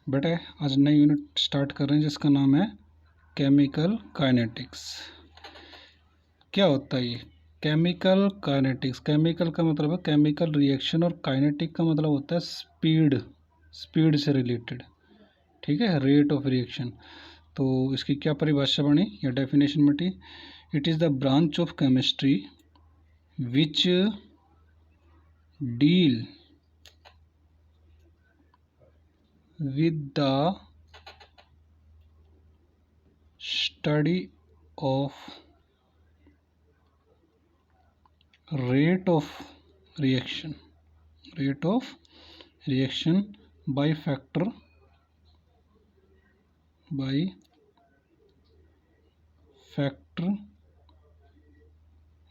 बेटा आज नई यूनिट स्टार्ट कर रहे हैं जिसका नाम है केमिकल काइनेटिक्स। क्या होता है ये केमिकल काइनेटिक्स? केमिकल का मतलब है केमिकल रिएक्शन और काइनेटिक का मतलब होता है स्पीड से रिलेटेड। ठीक है, रेट ऑफ रिएक्शन। तो इसकी क्या परिभाषा बनी या डेफिनेशन बटी? It is the branch of chemistry which deal with the study of rate of reaction by factor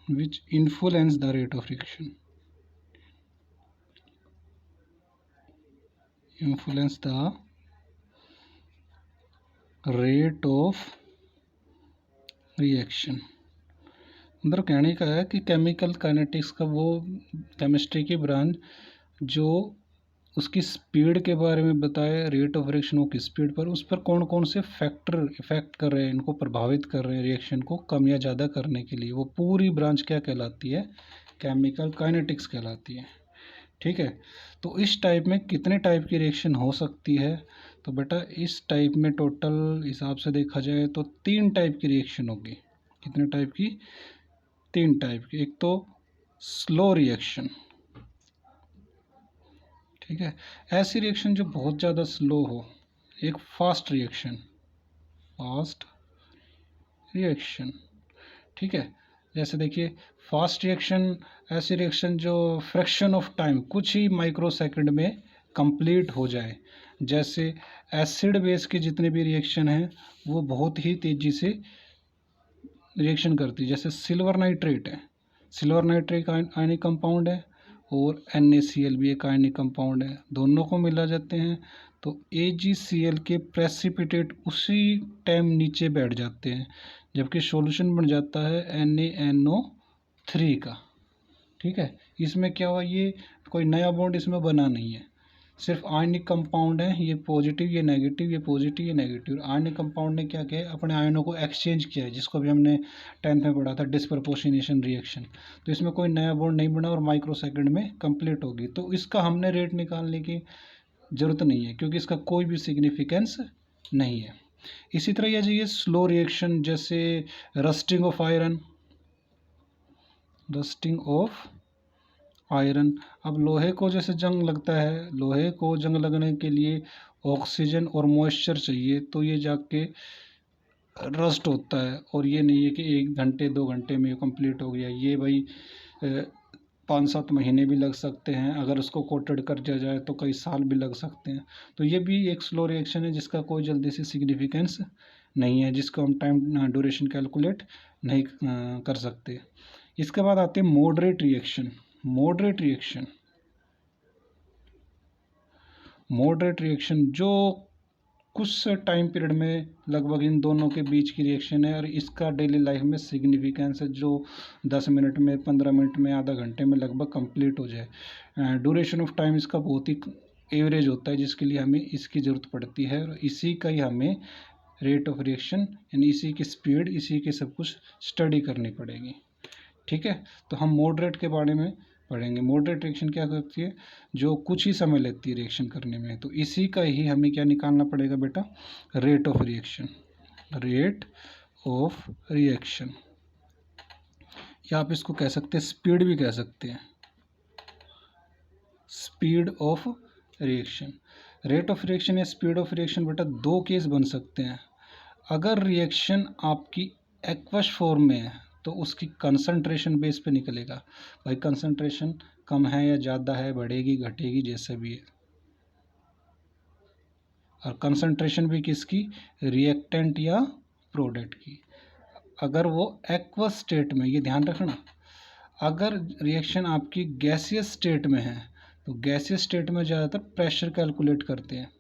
which influence the rate of reaction, अंदर कहने का है कि केमिकल काइनेटिक्स का वो केमिस्ट्री की ब्रांच जो उसकी स्पीड के बारे में बताए, रेट ऑफ रिएक्शन की स्पीड पर, उस पर कौन कौन से फैक्टर इफेक्ट कर रहे हैं, इनको प्रभावित कर रहे हैं रिएक्शन को कम या ज़्यादा करने के लिए, वो पूरी ब्रांच क्या कहलाती है? केमिकल काइनेटिक्स कहलाती है। ठीक है, तो इस टाइप में कितने टाइप की रिएक्शन हो सकती है? तो बेटा इस टाइप में टोटल हिसाब से देखा जाए तो 3 टाइप की रिएक्शन होगी। कितने टाइप की? 3 टाइप की। एक तो स्लो रिएक्शन, ठीक है, ऐसी रिएक्शन जो बहुत ज़्यादा स्लो हो। एक फास्ट रिएक्शन, ठीक है, जैसे देखिए फास्ट रिएक्शन ऐसी रिएक्शन जो फ्रैक्शन ऑफ टाइम, कुछ ही माइक्रो सेकंड में कंप्लीट हो जाए। जैसे एसिड बेस के जितने भी रिएक्शन हैं वो बहुत ही तेज़ी से रिएक्शन करती है। जैसे सिल्वर नाइट्रेट है, सिल्वर नाइट्रेट आयनिक कंपाउंड है और NaCl भी एक आयनिक कंपाउंड है, दोनों को मिला जाते हैं तो AgCl के प्रेसिपिटेट उसी टाइम नीचे बैठ जाते हैं, जबकि सॉल्यूशन बन जाता है NaNO3 का। ठीक है, इसमें क्या हुआ, ये कोई नया बॉन्ड इसमें बना नहीं है, सिर्फ आयनिक कंपाउंड है, ये पॉजिटिव ये नेगेटिव, ये पॉजिटिव ये नेगेटिव। आयनिक कंपाउंड ने क्या किया है, अपने आयनों को एक्सचेंज किया है, जिसको भी हमने 10th में पढ़ा था, डिस्प्रपोर्शनेशन रिएक्शन। तो इसमें कोई नया बॉन्ड नहीं बना और माइक्रो सेकंड में कंप्लीट होगी। तो इसका हमने रेट निकालने की ज़रूरत नहीं है क्योंकि इसका कोई भी सिग्निफिकेंस नहीं है। इसी तरह ये स्लो रिएक्शन, जैसे रस्टिंग ऑफ आयरन। अब लोहे को जैसे जंग लगता है, लोहे को जंग लगने के लिए ऑक्सीजन और मॉइस्चर चाहिए, तो ये जाके रस्ट होता है। और ये नहीं है कि 1 घंटे 2 घंटे में कंप्लीट हो गया, ये भाई 5-7 महीने भी लग सकते हैं। अगर उसको कोटेड कर दिया जाए तो कई साल भी लग सकते हैं। तो ये भी एक स्लो रिएक्शन है जिसका कोई जल्दी से सिग्निफिकेंस नहीं है, जिसको हम टाइम ड्यूरेशन कैलकुलेट नहीं कर सकते। इसके बाद आते हैं मॉडरेट रिएक्शन। मॉडरेट रिएक्शन जो कुछ टाइम पीरियड में लगभग इन दोनों के बीच की रिएक्शन है और इसका डेली लाइफ में सिग्निफिकेंस है, जो 10 मिनट में, 15 मिनट में, आधा घंटे में लगभग कंप्लीट हो जाए। ड्यूरेशन ऑफ टाइम इसका बहुत ही एवरेज होता है, जिसके लिए हमें इसकी ज़रूरत पड़ती है और इसी का ही हमें रेट ऑफ रिएक्शन यानी इसी की स्पीड, इसी की सब कुछ स्टडी करनी पड़ेगी। ठीक है, तो हम मॉडरेट के बारे में पढ़ेंगे। मॉडरेट रिएक्शन क्या करती है, जो कुछ ही समय लेती है रिएक्शन करने में, तो इसी का ही हमें क्या निकालना पड़ेगा बेटा? रेट ऑफ रिएक्शन, या आप इसको कह सकते हैं स्पीड भी कह सकते हैं, speed of reaction. Rate of reaction या स्पीड ऑफ रिएक्शन बेटा 2 केस बन सकते हैं। अगर रिएक्शन आपकी एक्वस फॉर्म में है तो उसकी कंसंट्रेशन बेस पे निकलेगा, भाई कंसंट्रेशन कम है या ज़्यादा है, बढ़ेगी घटेगी जैसे भी है। और कंसंट्रेशन भी किसकी? रिएक्टेंट या प्रोडक्ट की। अगर वो एक्वस स्टेट में, ये ध्यान रखना, अगर रिएक्शन आपकी गैसियस स्टेट में है तो गैसियस स्टेट में ज़्यादातर प्रेशर कैलकुलेट करते हैं,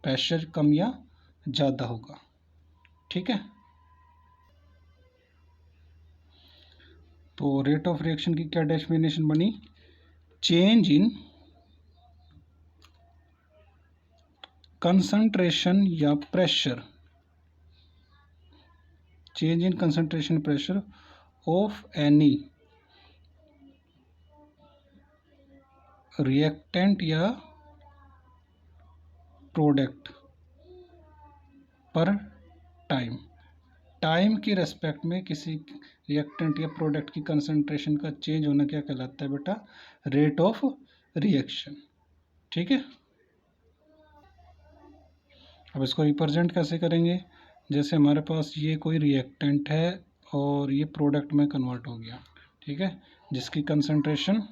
प्रेशर कम या ज़्यादा होगा। ठीक है, तो रेट ऑफ रिएक्शन की क्या डेफिनेशन बनी? चेंज इन कंसंट्रेशन या pressure, change in concentration pressure of any reactant या प्रोडक्ट पर टाइम, टाइम की रेस्पेक्ट में किसी रिएक्टेंट या प्रोडक्ट की कंसंट्रेशन का चेंज होना क्या कहलाता है बेटा? Rate of reaction. ठीक है, अब इसको रिप्रेजेंट कैसे करेंगे? जैसे हमारे पास ये कोई रिएक्टेंट है और ये प्रोडक्ट में कन्वर्ट हो गया, ठीक है, जिसकी कंसंट्रेशन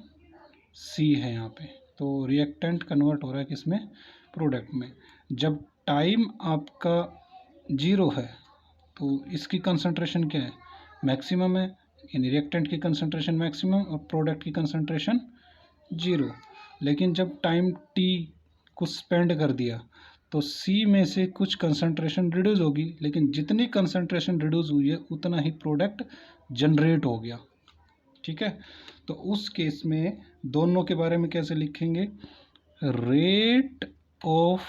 C है यहाँ पे, तो रिएक्टेंट कन्वर्ट हो रहा है किसमें? प्रोडक्ट में। जब टाइम आपका 0 है तो इसकी कंसंट्रेशन क्या है? मैक्सिमम है, यानी रिएक्टेंट की कंसंट्रेशन मैक्सिमम और प्रोडक्ट की कंसंट्रेशन 0। लेकिन जब टाइम t कुछ स्पेंड कर दिया तो C में से कुछ कंसंट्रेशन रिड्यूस होगी, लेकिन जितनी कंसंट्रेशन रिड्यूस हुई है उतना ही प्रोडक्ट जनरेट हो गया। ठीक है, तो उस केस में दोनों के बारे में कैसे लिखेंगे? Rate of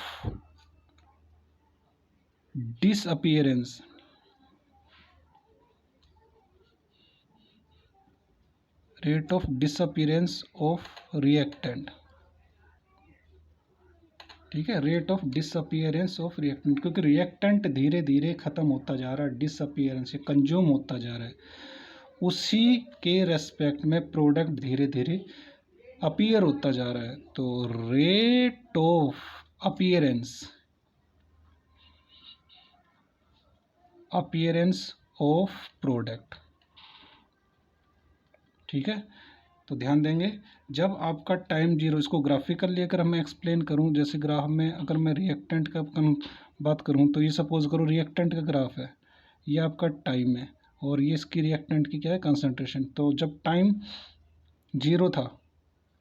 disappearance, rate of disappearance of reactant. ठीक है, rate of disappearance of reactant, क्योंकि रिएक्टेंट धीरे धीरे खत्म होता जा रहा है, डिसअपीयरेंस कंज्यूम होता जा रहा है, उसी के रेस्पेक्ट में प्रोडक्ट धीरे धीरे अपीयर होता जा रहा है। तो rate of appearance of product. ठीक है, तो ध्यान देंगे, जब आपका टाइम 0, इसको ग्राफिकली अगर मैं एक्सप्लेन करूं, जैसे ग्राफ में अगर मैं रिएक्टेंट का बात करूं तो ये सपोज करो रिएक्टेंट का ग्राफ है, ये आपका टाइम है और ये इसकी रिएक्टेंट की क्या है? कंसंट्रेशन। तो जब टाइम 0 था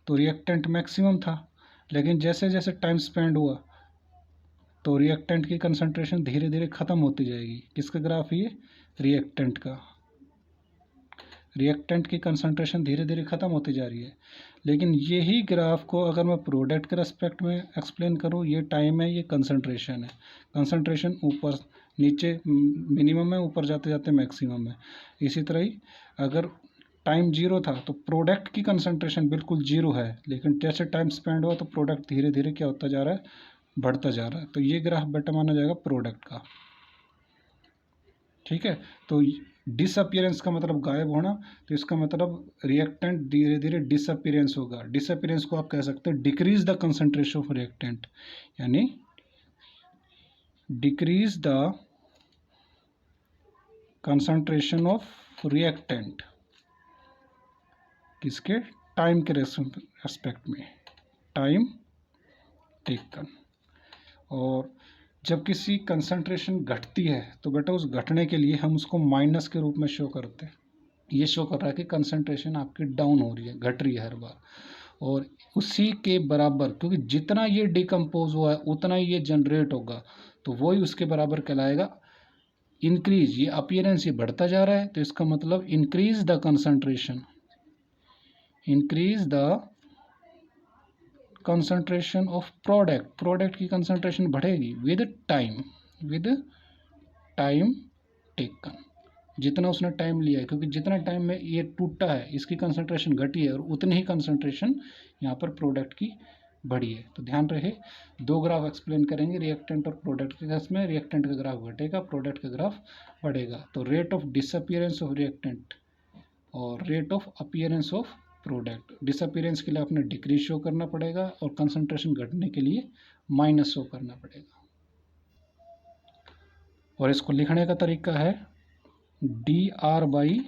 तो रिएक्टेंट मैक्सिमम था, लेकिन जैसे जैसे टाइम स्पेंड हुआ तो रिएक्टेंट की कंसंट्रेशन धीरे धीरे ख़त्म होती जाएगी। किसका ग्राफ? ये रिएक्टेंट का। रिएक्टेंट की कंसंट्रेशन धीरे धीरे ख़त्म होती जा रही है, लेकिन यही ग्राफ को अगर मैं प्रोडक्ट के रेस्पेक्ट में एक्सप्लेन करूँ, ये टाइम है, ये कंसंट्रेशन है, कंसंट्रेशन ऊपर नीचे मिनिमम है, ऊपर जाते जाते मैक्सिमम है। इसी तरह ही अगर टाइम 0 था तो प्रोडक्ट की कंसंट्रेशन बिल्कुल 0 है, लेकिन जैसे टाइम स्पेंड हुआ तो प्रोडक्ट धीरे धीरे क्या होता जा रहा है? बढ़ता जा रहा है। तो ये ग्राफ बेटा माना जाएगा प्रोडक्ट का। ठीक है, तो डिसअपीयरेंस का मतलब गायब होना, तो इसका मतलब रिएक्टेंट धीरे धीरे डिसअपीयरेंस होगा। डिसअपीयरेंस को आप कह सकते हैं decrease the concentration of reactant, यानी decrease the concentration of reactant, किसके? टाइम के रेस्पेक्ट में, टाइम टेकन। और जब किसी कंसंट्रेशन घटती है तो बेटा उस घटने के लिए हम उसको माइनस के रूप में शो करते हैं। ये शो कर रहा है कि कंसंट्रेशन आपकी डाउन हो रही है, घट रही है हर बार, और उसी के बराबर, क्योंकि जितना ये डिकम्पोज हुआ है उतना ही ये जनरेट होगा, तो वही उसके बराबर कहलाएगा इंक्रीज। ये अपीयरेंस ये बढ़ता जा रहा है, तो इसका मतलब increase the concentration, increase the concentration of product, product की कंसंट्रेशन बढ़ेगी विद टाइम टेकन, जितना उसने टाइम लिया है, क्योंकि जितना टाइम में ये टूटा है इसकी कंसंट्रेशन घटी है और उतनी ही कंसंट्रेशन यहाँ पर प्रोडक्ट की बढ़ी है। तो ध्यान रहे, दो ग्राफ एक्सप्लेन करेंगे रिएक्टेंट और प्रोडक्ट के केस में। रिएक्टेंट का ग्राफ घटेगा, प्रोडक्ट का ग्राफ बढ़ेगा। तो rate of disappearance of reactant और rate of appearance of product. Disappearance के लिए आपने डिक्रीज शो करना पड़ेगा और कंसंट्रेशन घटने के लिए माइनस शो करना पड़ेगा। और इसको लिखने का तरीका है dr by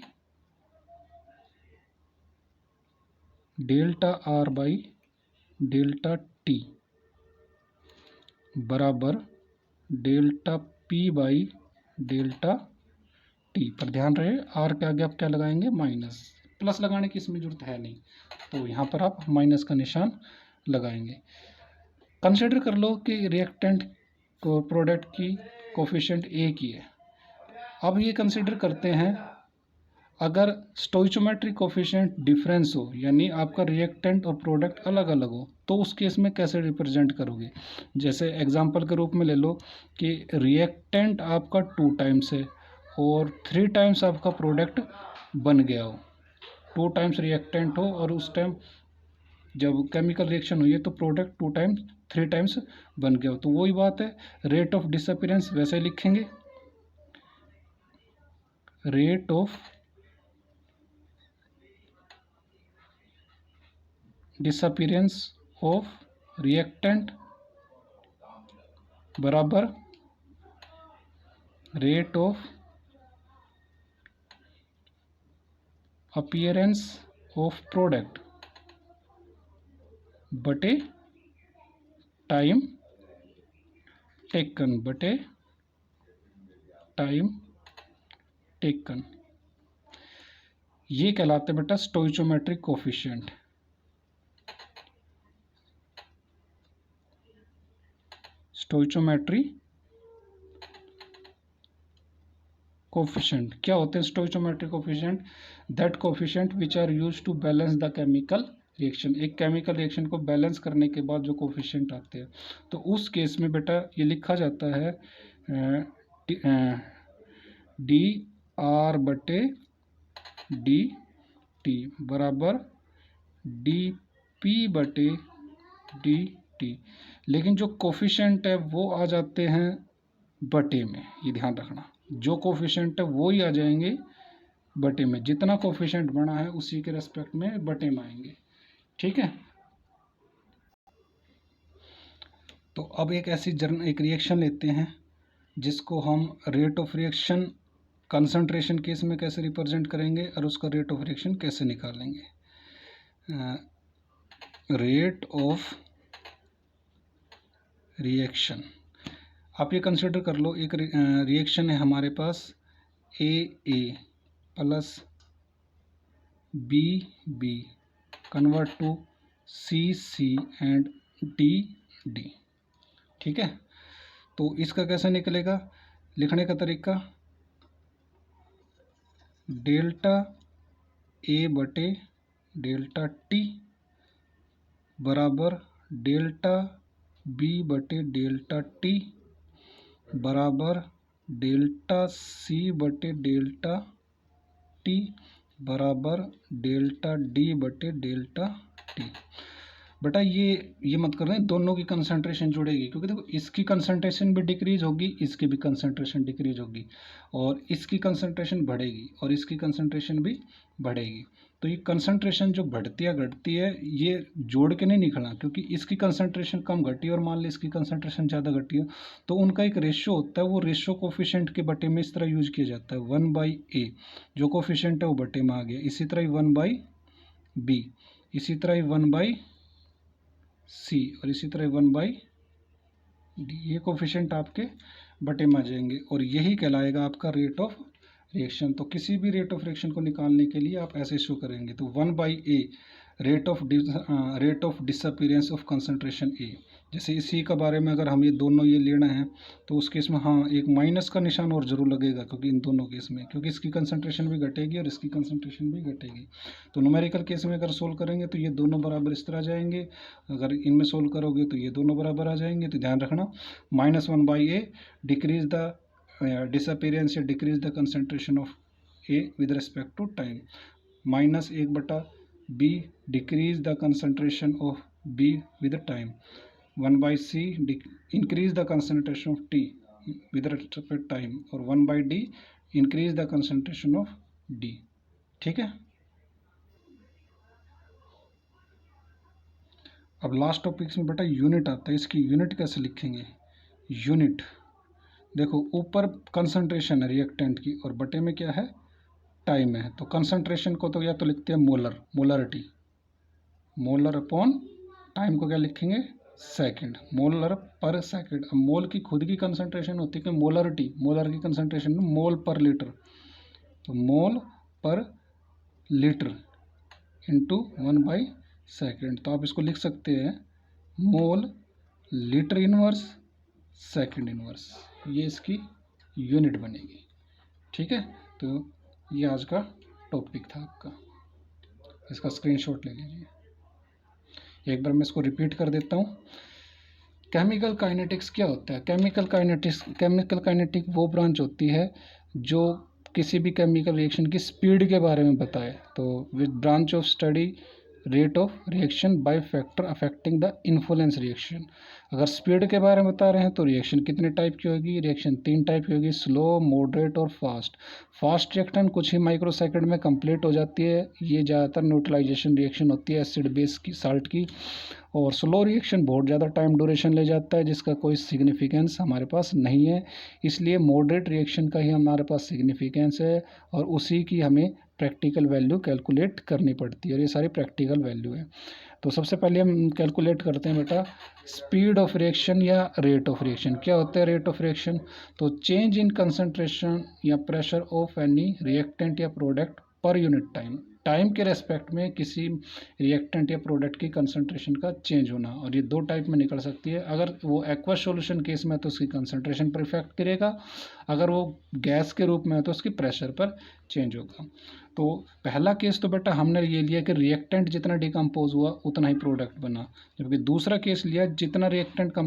delta r by delta t बराबर delta p by delta t। पर ध्यान रहे r के आगे आप क्या लगाएंगे? माइनस। प्लस लगाने की इसमें जरूरत है नहीं, तो यहाँ पर आप माइनस का निशान लगाएंगे। कंसिडर कर लो कि रिएक्टेंट को प्रोडक्ट की कोफिशिएंट एक ही है। अब ये कंसिडर करते हैं अगर स्टोइचोमेट्रिक कोफिशिएंट डिफरेंस हो, यानी आपका रिएक्टेंट और प्रोडक्ट अलग अलग हो, तो उस केस में कैसे रिप्रेजेंट करोगे? जैसे एग्जांपल के रूप में ले लो कि रिएक्टेंट आपका 2 टाइम्स है और 3 टाइम्स आपका प्रोडक्ट बन गया हो, 2 टाइम्स रिएक्टेंट हो और उस टाइम जब केमिकल रिएक्शन हुई है तो प्रोडक्ट 2 टाइम्स 3 टाइम्स बन गया हो, तो वही बात है, रेट ऑफ डिसअपीयरेंस वैसे लिखेंगे, rate of disappearance of reactant बराबर rate of appearance of product बटे टाइम टेकन बटे टाइम टेकन। ये कहलाते बेटा स्टोइचोमेट्रिक कोफिशिएंट। स्टोइचोमेट्री कोफिशिएंट क्या होते हैं? Stoichiometric coefficient that coefficient which are used to balance the chemical reaction. एक केमिकल रिएक्शन को बैलेंस करने के बाद जो कोफिशिएंट आते हैं, तो उस केस में बेटा ये लिखा जाता है डी आर बटे डी टी बराबर डी पी बटे डी टी। लेकिन जो कोफिशिएंट है वो आ जाते हैं बटे में, ये ध्यान रखना, जो कोफिशिएंट है वो ही आ जाएंगे बटे में, जितना कोफिशिएंट बना है उसी के रेस्पेक्ट में बटे में आएंगे। ठीक है, तो अब एक ऐसी एक रिएक्शन लेते हैं जिसको हम rate of reaction concentration case में कैसे रिप्रेजेंट करेंगे और उसका रेट ऑफ रिएक्शन कैसे निकालेंगे। रेट ऑफ रिएक्शन आप ये कंसिडर कर लो, एक रिएक्शन है हमारे पास A plus B convert to C and D. ठीक है, तो इसका कैसे निकलेगा? लिखने का तरीका डेल्टा ए बटे डेल्टा टी बराबर डेल्टा बी बटे डेल्टा टी बराबर डेल्टा सी बटे डेल्टा टी बराबर डेल्टा डी बटे डेल्टा टी। बेटा ये मत करना दोनों की कंसंट्रेशन जुड़ेगी, क्योंकि देखो इसकी कंसंट्रेशन भी डिक्रीज होगी, इसकी भी कंसंट्रेशन डिक्रीज होगी, और इसकी कंसंट्रेशन बढ़ेगी और इसकी कंसंट्रेशन भी बढ़ेगी। तो ये कंसंट्रेशन जो बढ़ती है घटती है ये जोड़ के नहीं निकलना, क्योंकि इसकी कंसंट्रेशन कम घटी और मान ली इसकी कंसंट्रेशन ज़्यादा घटी है, तो उनका एक रेशियो होता है, वो रेशियो कोफिशिएंट के बटे में इस तरह यूज किया जाता है 1/a, जो कोफिशिएंट है वो बटे में आ गया। इसी तरह 1/b, इसी तरह 1/c और इसी तरह 1/d, ये कोफिशिएंट आपके बटे में आ जाएंगे और यही कहलाएगा आपका रेट ऑफ रिएक्शन। तो किसी भी रेट ऑफ रिएक्शन को निकालने के लिए आप ऐसे शो करेंगे, तो 1/a rate of disappearance of concentration A. जैसे इसी का बारे में अगर हम ये दोनों ये लेना है तो उस केस में हाँ एक माइनस का निशान और जरूर लगेगा, क्योंकि इन दोनों केस में, क्योंकि इसकी कंसंट्रेशन भी घटेगी और इसकी कंसंट्रेशन भी घटेगी। तो न्यूमेरिकल केस में अगर सोल्व करेंगे तो ये दोनों बराबर इस तरह जाएंगे, अगर इनमें सोल्व करोगे तो ये दोनों बराबर आ जाएंगे। तो ध्यान रखना -1/a डिक्रीज द डिसअपीयरेंस या decrease the concentration of A with respect to time, -1/b decrease the concentration of b with time, 1/c increase the concentration of t with respect to time, और 1/d increase the concentration of d। ठीक है, अब last topics में बेटा unit आता है, इसकी unit कैसे लिखेंगे? यूनिट देखो, ऊपर कंसंट्रेशन है रिएक्टेंट की और बटे में क्या है? टाइम है। तो कंसंट्रेशन को तो या तो लिखते हैं मोलरिटी, मोलर अपॉन टाइम को क्या लिखेंगे? सेकंड, मोलर पर सेकंड। अब मोल की खुद की कंसंट्रेशन होती है कि मोलरिटी, मोलर की कंसंट्रेशन मोल पर लीटर, तो मोल पर लीटर इंटू 1/सेकंड। तो आप इसको लिख सकते हैं mole litre inverse second inverse, ये इसकी यूनिट बनेगी। ठीक है, तो ये आज का टॉपिक था आपका, इसका स्क्रीनशॉट ले लीजिए। एक बार मैं इसको रिपीट कर देता हूँ। केमिकल काइनेटिक्स क्या होता है? केमिकल काइनेटिक वो ब्रांच होती है जो किसी भी केमिकल रिएक्शन की स्पीड के बारे में बताए। तो with branch of study rate of reaction by factor affecting the influence reaction. अगर स्पीड के बारे में बता रहे हैं तो रिएक्शन कितने टाइप की होगी? रिएक्शन 3 टाइप की होगी, स्लो, मॉडरेट और फास्ट। फास्ट रिएक्शन कुछ ही माइक्रो सेकंड में कंप्लीट हो जाती है, ये ज़्यादातर न्यूट्रलाइजेशन रिएक्शन होती है एसिड बेस की, साल्ट की। और स्लो रिएक्शन बहुत ज़्यादा टाइम ड्यूरेशन ले जाता है, जिसका कोई सिग्निफिकेंस हमारे पास नहीं है, इसलिए मॉडरेट रिएक्शन का ही हमारे पास सिग्निफिकेंस है और उसी की हमें प्रैक्टिकल वैल्यू कैलकुलेट करनी पड़ती है और ये सारी प्रैक्टिकल वैल्यू है। तो सबसे पहले हम कैलकुलेट करते हैं बेटा स्पीड ऑफ रिएक्शन या रेट ऑफ रिएक्शन। क्या होता है रेट ऑफ रिएक्शन? तो चेंज इन कंसंट्रेशन या प्रेशर ऑफ एनी रिएक्टेंट या product per unit time. Time के रेस्पेक्ट में किसी रिएक्टेंट या प्रोडक्ट की कंसंट्रेशन का चेंज होना, और ये दो टाइप में निकल सकती है। अगर वो एक्वस सॉल्यूशन केस में तो उसकी कंसंट्रेशन पर इफेक्ट करेगा, अगर वो गैस के रूप में है तो उसकी प्रेशर पर चेंज होगा। तो पहला केस तो बेटा हमने ये लिया कि रिएक्टेंट जितना डिकम्पोज हुआ उतना ही प्रोडक्ट बना, जबकि दूसरा केस लिया जितना रिएक्टेंट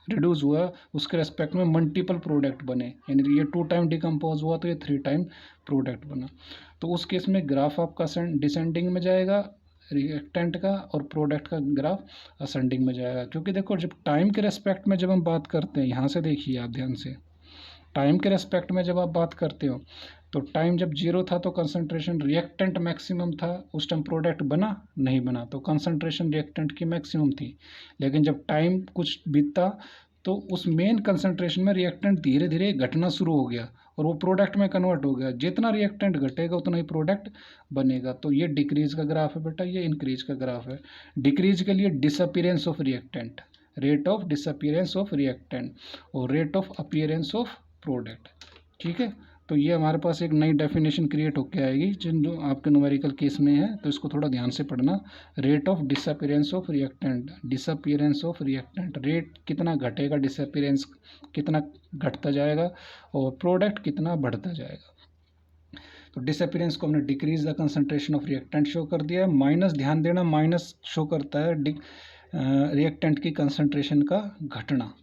रिड्यूस हुआ उसके रेस्पेक्ट में मल्टीपल प्रोडक्ट बने, यानी ये 2 टाइम डिकम्पोज हुआ तो ये 3 टाइम प्रोडक्ट बना। तो उस केस में ग्राफ आपका डिसेंडिंग में जाएगा रिएक्टेंट का, और प्रोडक्ट का ग्राफ असेंडिंग में जाएगा। क्योंकि देखो जब टाइम के रेस्पेक्ट में जब हम बात करते हैं, यहाँ से देखिए आप ध्यान से, टाइम के रेस्पेक्ट में जब आप बात करते हो तो टाइम जब 0 था तो कंसंट्रेशन रिएक्टेंट मैक्सिमम था, उस टाइम प्रोडक्ट बना नहीं बना, तो कंसंट्रेशन रिएक्टेंट की मैक्सिमम थी। लेकिन जब टाइम कुछ बीता तो उस मेन कंसंट्रेशन में रिएक्टेंट धीरे धीरे घटना शुरू हो गया और वो प्रोडक्ट में कन्वर्ट हो गया। जितना रिएक्टेंट घटेगा उतना ही प्रोडक्ट बनेगा। तो ये डिक्रीज का ग्राफ है बेटा, ये इंक्रीज का ग्राफ है। डिक्रीज के लिए disappearance of reactant, rate of disappearance of reactant, और rate of appearance of product. ठीक है, तो ये हमारे पास एक नई डेफिनेशन क्रिएट होकर आएगी जो आपके न्यूमेरिकल केस में है, तो इसको थोड़ा ध्यान से पढ़ना। Rate of disappearance of reactant, disappearance of reactant, rate कितना घटेगा, डिसअपीयरेंस कितना घटता जाएगा, और प्रोडक्ट कितना बढ़ता जाएगा। तो डिसअपीयरेंस को हमने decrease the concentration of reactant show कर दिया है। माइनस, ध्यान देना, माइनस शो करता है रिएक्टेंट की कंसंट्रेशन का घटना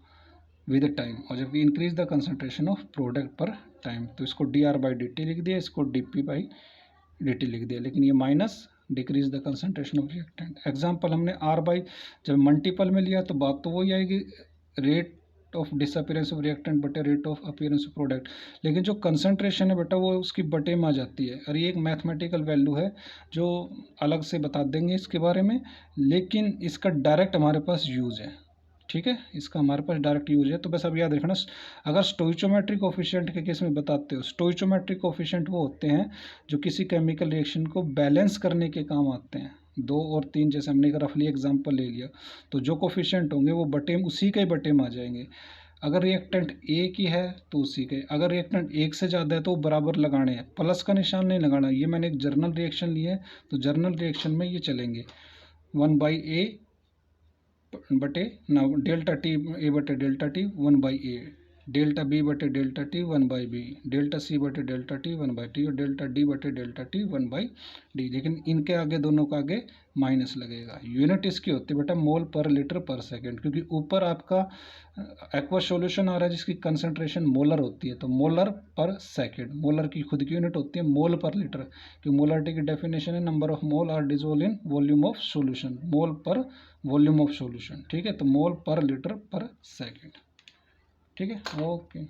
विद टाइम, और जबकि increase the concentration of product पर टाइम। तो इसको dr/dt लिख दिया, इसको dp/dt लिख दिया, लेकिन ये minus decrease the concentration of reactant. Example हमने जब मल्टीपल में लिया तो बात तो वही आएगी, rate of disappearance of reactant बटे rate of appearance of product. लेकिन जो कंसंट्रेशन है बेटा वो उसकी बटे में आ जाती है, और ये एक मैथमेटिकल वैल्यू है जो अलग से बता देंगे इसके बारे में, लेकिन इसका डायरेक्ट हमारे पास यूज़ है। ठीक है, इसका हमारे पास डायरेक्ट यूज है। तो बस अब याद रखना, अगर स्टोइचोमेट्रिक कोफिशिएंट के केस में बताते हो, स्टोइचोमेट्रिक कोफिशिएंट वो होते हैं जो किसी केमिकल रिएक्शन को बैलेंस करने के काम आते हैं। 2 और 3 जैसे हमने एक रफली एग्जांपल ले लिया, तो जो कोफिशिएंट होंगे वो बटे उसी के बटे में आ जाएंगे। अगर रिएक्टेंट एक ही है तो उसी के, अगर रिएक्टेंट एक से ज़्यादा है तो बराबर लगाने हैं, प्लस का निशान नहीं लगाना। ये मैंने एक जर्नल रिएक्शन ली है, तो जर्नल रिएक्शन में ये चलेंगे 1/a बटे ना डेल्टा टी ए बटे delta T 1/a, delta B बटे delta T 1/b, delta C बटे डेल्टा टी 1/t, और डेल्टा डी बटे डेल्टा टी 1/d। लेकिन इनके आगे दोनों का आगे माइनस लगेगा। यूनिट इसकी होती है बेटा मोल पर लीटर पर सेकेंड, क्योंकि ऊपर आपका एक्वा सॉल्यूशन आ रहा है जिसकी कंसंट्रेशन मोलर होती है, तो मोलर पर सेकेंड, मोलर की खुद की यूनिट होती है मोल पर लीटर, क्योंकि मोलरिटी की डेफिनेशन है number of mole are dissolve in volume of solution, mole पर वॉल्यूम ऑफ सॉल्यूशन। ठीक है, तो मोल पर लीटर पर सेकेंड। ठीक है, ओके।